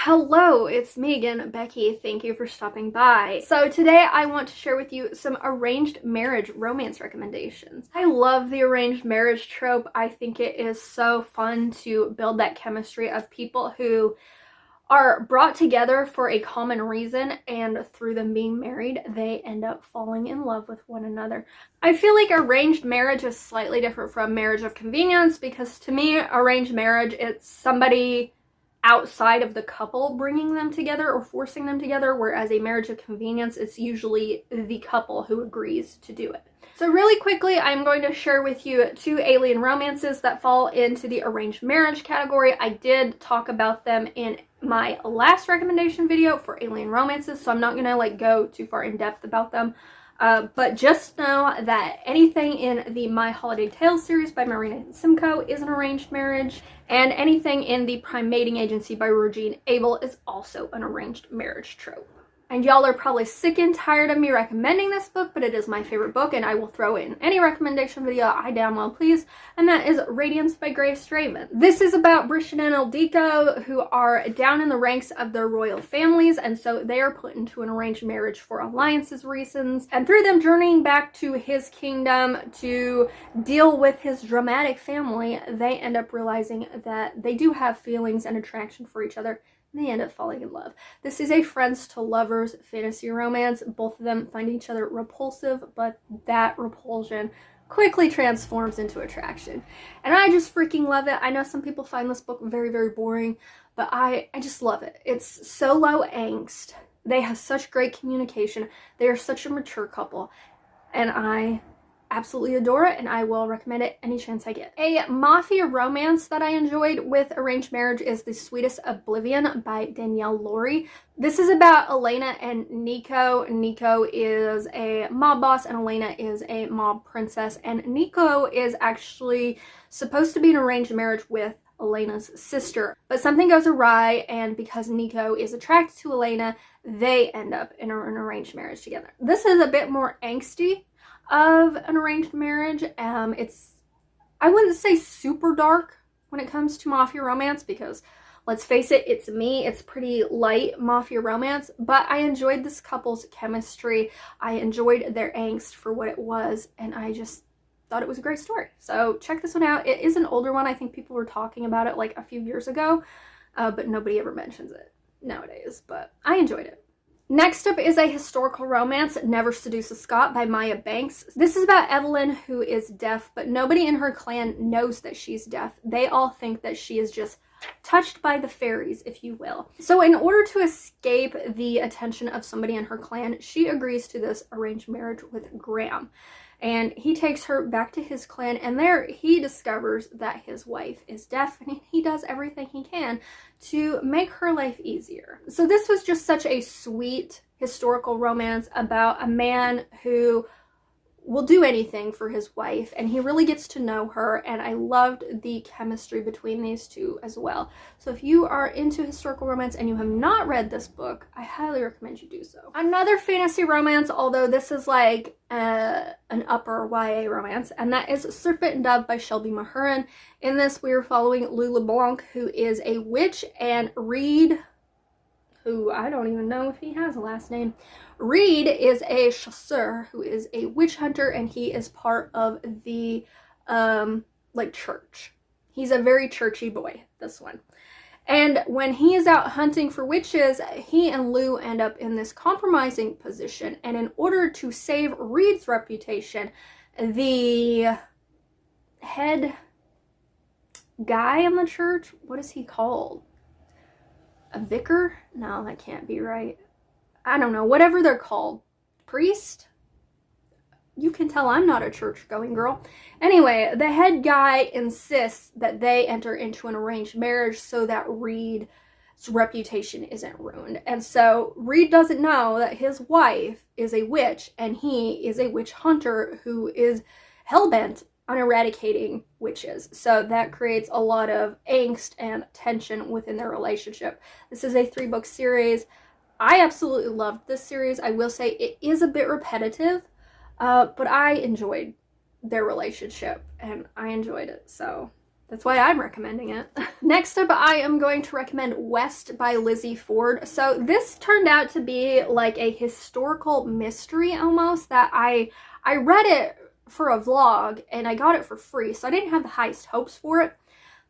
Hello, it's me again, Becky. Thank you for stopping by. So today I want to share with you some arranged marriage romance recommendations. I love the arranged marriage trope. I think it is so fun to build that chemistry of people who are brought together for a common reason, and through them being married, they end up falling in love with one another. I feel like arranged marriage is slightly different from marriage of convenience, because to me, arranged marriage, it's somebody outside of the couple bringing them together or forcing them together, whereas a marriage of convenience, it's usually the couple who agrees to do it. So really quickly, I'm going to share with you 2 alien romances that fall into the arranged marriage category. I did talk about them in my last recommendation video for alien romances, so I'm not gonna go too far in depth about them. But just know that anything in the My Holiday Tales series by Marina and Simcoe is an arranged marriage, and anything in the Prime Mating Agency by Regine Abel is also an arranged marriage trope. And y'all are probably sick and tired of me recommending this book, but it is my favorite book, and I will throw it in any recommendation video I damn well please, and that is Radiance by Grace Draven. This is about Brishan and Ildiko, who are down in the ranks of their royal families, and so they are put into an arranged marriage for alliances reasons, and through them journeying back to his kingdom to deal with his dramatic family, they end up realizing that they do have feelings and attraction for each other. They end up falling in love. This is a friends to lovers fantasy romance. Both of them find each other repulsive, but that repulsion quickly transforms into attraction. And I just freaking love it. I know some people find this book very, very boring, but I just love it. It's so low angst. They have such great communication. They are such a mature couple, and I absolutely adore it, and I will recommend it any chance I get. A mafia romance that I enjoyed with arranged marriage is The Sweetest Oblivion by Danielle Laurie. This is about Elena and Nico. Nico is a mob boss and Elena is a mob princess, and Nico is actually supposed to be an arranged marriage with Elena's sister, but something goes awry, and because Nico is attracted to Elena, they end up in an arranged marriage together. This is a bit more angsty of an arranged marriage. I wouldn't say super dark when it comes to mafia romance, because let's face it, it's pretty light mafia romance, but I enjoyed this couple's chemistry. I enjoyed their angst for what it was, and I just thought it was a great story. So check this one out. It is an older one. I think people were talking about it a few years ago, but nobody ever mentions it nowadays, but I enjoyed it. Next up is a historical romance, Never Seduce a Scot by Maya Banks. This is about Evelyn, who is deaf, but nobody in her clan knows that she's deaf. They all think that she is just touched by the fairies, if you will. So in order to escape the attention of somebody in her clan, she agrees to this arranged marriage with Graham. And he takes her back to his clan, and there he discovers that his wife is deaf, and he does everything he can to make her life easier. So this was just such a sweet historical romance about a man who will do anything for his wife, and he really gets to know her, and I loved the chemistry between these two as well. So if you are into historical romance and you have not read this book, I highly recommend you do so. Another fantasy romance, although this is an upper YA romance, and that is Serpent and Dove by Shelby Mahurin. In this, we are following Lou LeBlanc, who is a witch, and Reed, who I don't even know if he has a last name. Reed is a chasseur, who is a witch hunter, and he is part of the church. He's a very churchy boy, this one. And when he is out hunting for witches, he and Lou end up in this compromising position, and in order to save Reed's reputation, the head guy in the church, what is he called? A vicar? No, that can't be right. I don't know, whatever they're called. Priest? You can tell I'm not a church-going girl. Anyway, the head guy insists that they enter into an arranged marriage so that Reed's reputation isn't ruined. And so Reed doesn't know that his wife is a witch, and he is a witch hunter who is hell-bent on eradicating witches. So that creates a lot of angst and tension within their relationship. This is a 3-book series. I absolutely loved this series. I will say it is a bit repetitive, but I enjoyed their relationship, and I enjoyed it. So That's why I'm recommending it. Next up, I am going to recommend West by Lizzie Ford. So this turned out to be like a historical mystery almost that I read it for a vlog and I got it for free, so I didn't have the highest hopes for it.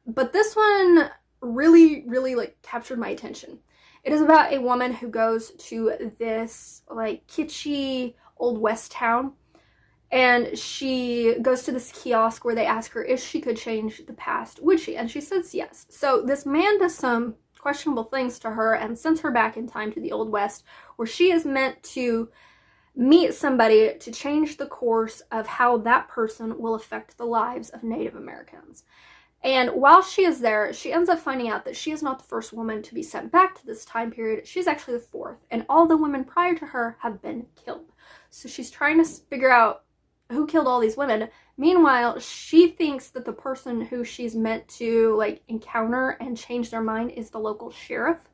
But this one really, really like captured my attention. It is about a woman who goes to this like kitschy Old West town, and she goes to this kiosk where they ask her if she could change the past, would she? And she says yes. So this man does some questionable things to her and sends her back in time to the Old West, where she is meant to meet somebody to change the course of how that person will affect the lives of Native Americans. And while she is there, she ends up finding out that she is not the first woman to be sent back to this time period. She's actually the fourth, and all the women prior to her have been killed. So she's trying to figure out who killed all these women. Meanwhile, she thinks that the person who she's meant to like encounter and change their mind is the local sheriff.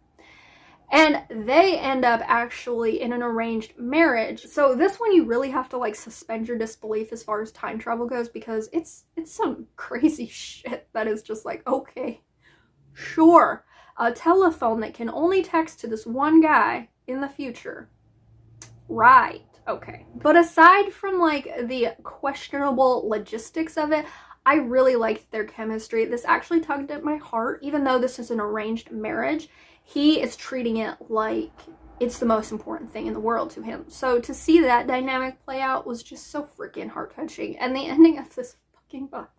And they end up actually in an arranged marriage. So this one you really have to like suspend your disbelief as far as time travel goes, because it's some crazy shit that is just like, okay, sure. A telephone that can only text to this one guy in the future. Right. Okay. But aside from like the questionable logistics of it, I really liked their chemistry. This actually tugged at my heart. Even though this is an arranged marriage, he is treating it like it's the most important thing in the world to him. So to see that dynamic play out was just so freaking heart-touching. And the ending of this fucking book.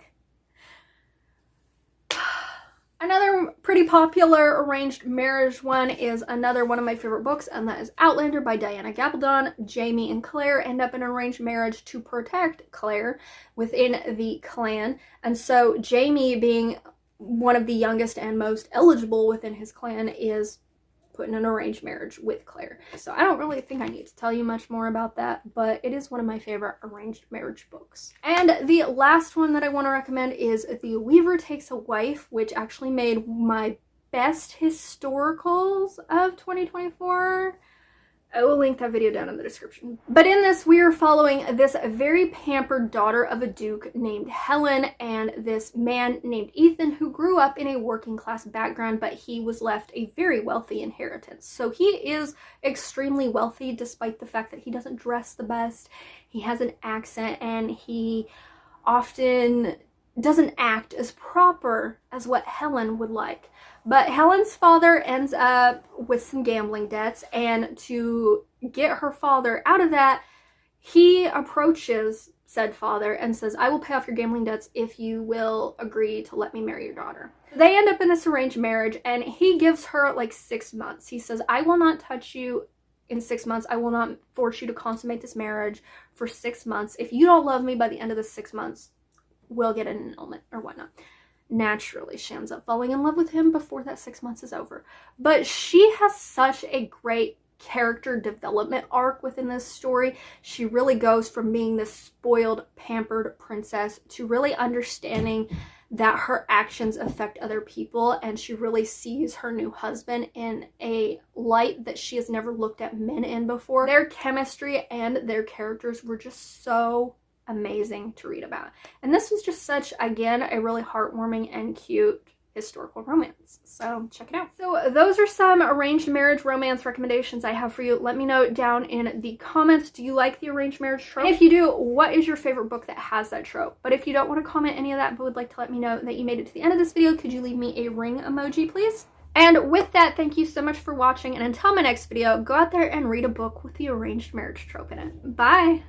Another pretty popular arranged marriage one is another one of my favorite books, and that is Outlander by Diana Gabaldon. Jamie and Claire end up in an arranged marriage to protect Claire within the clan. And so Jamie, being one of the youngest and most eligible within his clan, is put in an arranged marriage with Claire. So I don't really think I need to tell you much more about that, but it is one of my favorite arranged marriage books. And the last one that I want to recommend is The Weaver Takes a Wife, which actually made my best historicals of 2024. I will link that video down in the description. But in this, we are following this very pampered daughter of a duke named Helen and this man named Ethan, who grew up in a working class background, but he was left a very wealthy inheritance. So he is extremely wealthy despite the fact that he doesn't dress the best. He has an accent and he often doesn't act as proper as what Helen would like. But Helen's father ends up with some gambling debts, and to get her father out of that, he approaches said father and says, I will pay off your gambling debts if you will agree to let me marry your daughter. They end up in this arranged marriage, and he gives her like 6 months. He says, I will not touch you in 6 months. I will not force you to consummate this marriage for 6 months. If you don't love me by the end of the 6 months, we'll get an annulment or whatnot. Naturally, she ends up falling in love with him before that 6 months is over. But she has such a great character development arc within this story. She really goes from being this spoiled, pampered princess to really understanding that her actions affect other people, and she really sees her new husband in a light that she has never looked at men in before. Their chemistry and their characters were just so amazing to read about. And this was just such, again, a really heartwarming and cute historical romance. So check it out. So those are some arranged marriage romance recommendations I have for you. Let me know down in the comments, do you like the arranged marriage trope? And if you do, what is your favorite book that has that trope? But if you don't want to comment any of that but would like to let me know that you made it to the end of this video, could you leave me a ring emoji, please? And with that, thank you so much for watching, and until my next video, go out there and read a book with the arranged marriage trope in it. Bye!